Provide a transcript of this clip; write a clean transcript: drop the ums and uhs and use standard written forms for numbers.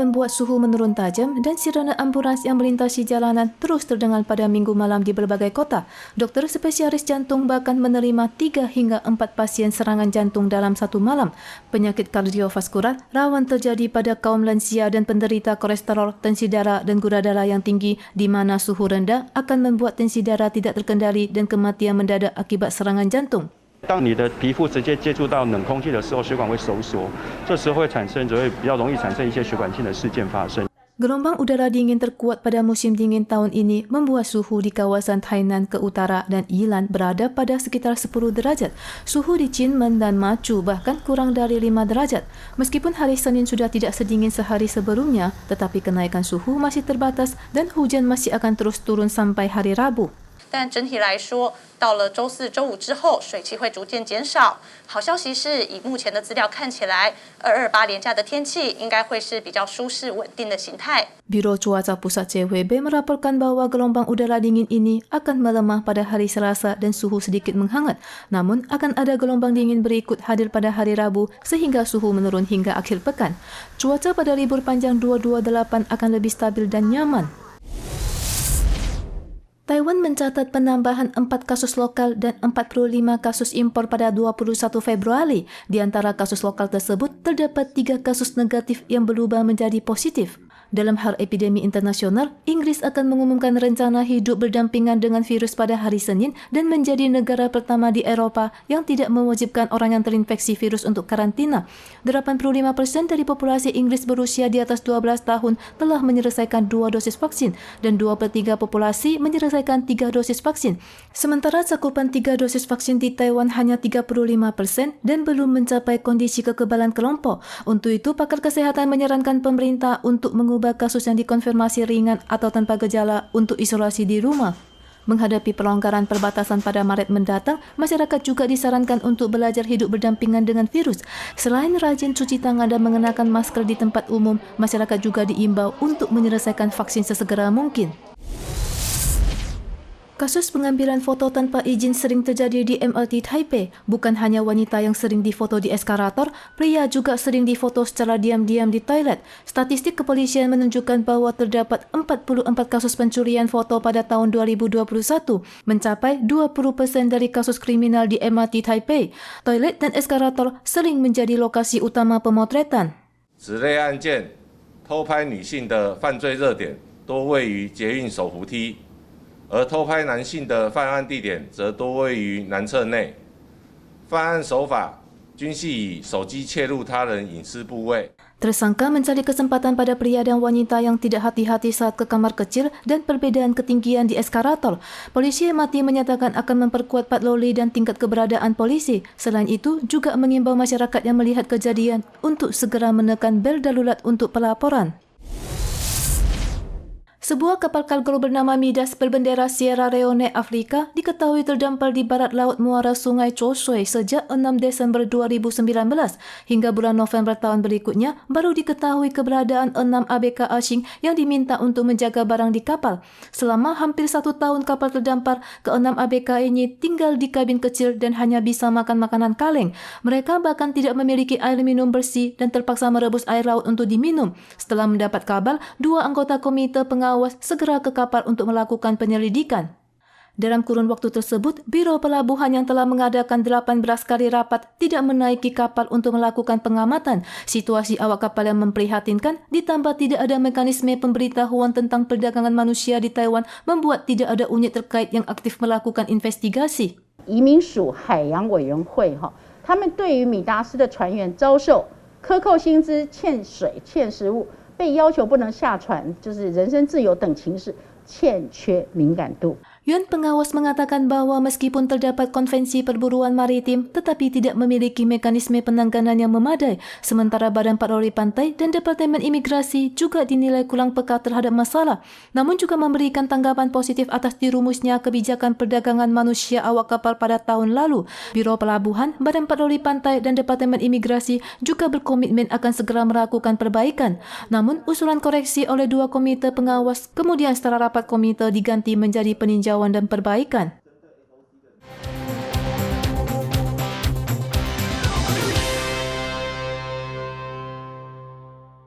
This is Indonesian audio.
membuat suhu menurun tajam dan sirena ambulans yang melintasi jalanan terus terdengar pada Minggu malam di berbagai kota. Dokter spesialis jantung bahkan menerima 3 hingga 4 pasien serangan jantung dalam satu malam. Penyakit kardiovaskular rawan terjadi pada kaum lansia dan penderita kolesterol, tensi darah dan gula darah yang tinggi, di mana suhu rendah akan membuat tensi darah tidak terkendali dan kematian mendadak akibat serangan jantung. 当你的皮肤直接接触到冷空气的时候，血管会收缩，这时候就会比较容易产生一些血管性的事件发生。 Gelombang udara dingin terkuat pada musim dingin tahun ini membuat suhu di kawasan Tainan ke utara dan Yilan berada pada sekitar 10 derajat. Suhu di Kinmen dan Machu bahkan kurang dari 5 derajat. Meskipun hari Senin sudah tidak sedingin sehari sebelumnya, tetapi kenaikan suhu masih terbatas dan hujan masih akan terus turun sampai hari Rabu. 但整体来说，到了周四、周五之后，水汽会逐渐减少。好消息是，以目前的资料看起来，228连假的天气应该会是比较舒适稳定的形态。 Biro Cuaca Pusat CWB melaporkan bahwa gelombang udara dingin ini akan melemah pada hari Selasa dan suhu sedikit menghangat. Namun, akan ada gelombang dingin berikut hadir pada hari Rabu sehingga suhu menurun hingga akhir pekan. Cuaca pada libur panjang 228 akan lebih stabil dan nyaman. Taiwan mencatat penambahan 4 kasus lokal dan 45 kasus impor pada 21 Februari. Di antara kasus lokal tersebut, terdapat 3 kasus negatif yang berubah menjadi positif. Dalam hal epidemi internasional, Inggris akan mengumumkan rencana hidup berdampingan dengan virus pada hari Senin dan menjadi negara pertama di Eropa yang tidak mewajibkan orang yang terinfeksi virus untuk karantina. 85% dari populasi Inggris berusia di atas 12 tahun telah menyelesaikan 2 dosis vaksin dan 2/3 populasi menyelesaikan 3 dosis vaksin. Sementara cakupan 3 dosis vaksin di Taiwan hanya 35% dan belum mencapai kondisi kekebalan kelompok. Untuk itu, pakar kesehatan menyarankan pemerintah untuk mengubah kasus yang dikonfirmasi ringan atau tanpa gejala untuk isolasi di rumah. Menghadapi pelonggaran perbatasan pada Maret mendatang, masyarakat juga disarankan untuk belajar hidup berdampingan dengan virus. Selain rajin cuci tangan dan mengenakan masker di tempat umum, masyarakat juga diimbau untuk menyelesaikan vaksin sesegera mungkin. Kasus pengambilan foto tanpa izin sering terjadi di MRT Taipei. Bukan hanya wanita yang sering difoto di eskalator, pria juga sering difoto secara diam-diam di toilet. Statistik kepolisian menunjukkan bahwa terdapat 44 kasus pencurian foto pada tahun 2021, mencapai 20% dari kasus kriminal di MRT Taipei. Toilet dan eskalator sering menjadi lokasi utama pemotretan. 此类案件偷拍女性的犯罪热点多位于捷运手扶梯。 而偷拍男性的犯案地点则多位于男厕内，犯案手法均系以手机窃入他人隐私部位。 Tersangka mencari kesempatan pada pria dan wanita yang tidak hati-hati saat ke kamar kecil dan perbedaan ketinggian di eskalator. Polisi MRT menyatakan akan memperkuat patroli dan tingkat keberadaan polisi. Selain itu, juga mengimbau masyarakat yang melihat kejadian untuk segera menekan bel darurat untuk pelaporan. Sebuah kapal kargo bernama Midas berbendera Sierra Leone, Afrika, diketahui terdampar di barat laut muara Sungai Chosui sejak 6 Desember 2019. Hingga bulan November tahun berikutnya, baru diketahui keberadaan 6 ABK asing yang diminta untuk menjaga barang di kapal. Selama hampir 1 tahun kapal terdampar, ke-6 ABK ini tinggal di kabin kecil dan hanya bisa makan makanan kaleng. Mereka bahkan tidak memiliki air minum bersih dan terpaksa merebus air laut untuk diminum. Setelah mendapat kabar, 2 anggota komite pengawas segera ke kapal untuk melakukan penyelidikan. Dalam kurun waktu tersebut, Biro Pelabuhan yang telah mengadakan 18 kali rapat tidak menaiki kapal untuk melakukan pengamatan. Situasi awak kapal yang memprihatinkan, ditambah tidak ada mekanisme pemberitahuan tentang perdagangan manusia di Taiwan, membuat tidak ada unit terkait yang aktif melakukan investigasi. 移民署海洋委员会他们对于米达斯的船员遭受克扣薪资、欠水、欠食物、被要求不能下船，就是人身自由等情势，欠缺敏感度。 Yuan pengawas mengatakan bahwa meskipun terdapat konvensi perburuan maritim, tetapi tidak memiliki mekanisme penanganan yang memadai. Sementara Badan Patroli Pantai dan Departemen Imigrasi juga dinilai kurang peka terhadap masalah. Namun juga memberikan tanggapan positif atas dirumusnya kebijakan perdagangan manusia awak kapal pada tahun lalu. Biro Pelabuhan, Badan Patroli Pantai dan Departemen Imigrasi juga berkomitmen akan segera melakukan perbaikan. Namun usulan koreksi oleh 2 komite pengawas kemudian setelah rapat komite diganti menjadi peninjauan dan perbaikan.